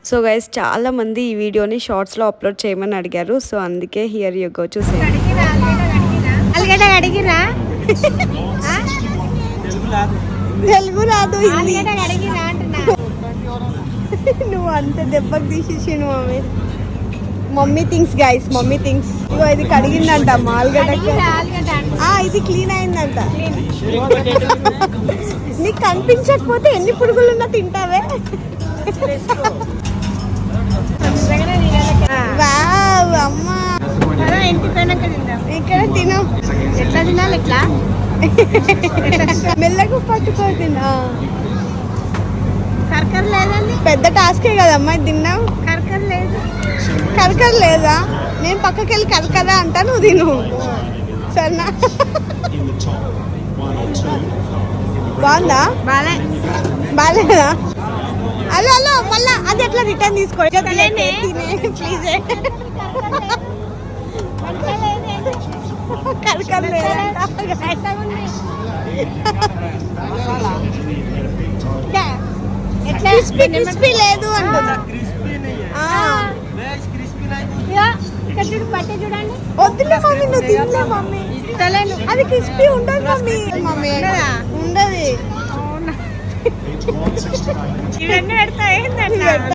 So guys చాలా మంది ఈ వీడియోని షార్ట్స్లో అప్లోడ్ చేయమని అడిగారు. సో అందుకే హియర్ యూ గో చూసేయండి. తెలుగు రాదు, నువ్వు అంత దెబ్బకి తీసేసి mummy. Mummy things guys, mummy things. ఇగో ఇది కడిగిందంట ఆలుగడ్డ, ఇది క్లీన్ అయిందంట. నీకు కనిపించకపోతే ఎన్ని పురుగులు ఉన్నా తింటావే. వావ్ అమ్మా, ఇక్కడ తిను. ఎట్లా తినాలి? ఎట్లా మెల్లగా పట్టుకో తిన్నా. కరకర లేదండి, పెద్ద టాస్కే కదమ్మా తిన్నావు. కరకర లేదు, కరకర లేదా? నేను పక్కకి వెళ్ళి కరకర అంటా, నువ్వు తిను సరేనా? బాగుందా? బాగాలేదా? హలో హలో, మళ్ళా అది ఎట్లా రిటర్న్ తీసుకోండి ప్లీజ్. కరకర లేదంట, క్రిస్పీ లేదు అంటున్నా. వద్దులే మమ్మీ, నువ్వు తినలే మమ్మీ. అది క్రిస్పీ ఉండదు మమ్మీ. మమ్మీ ఉండదు.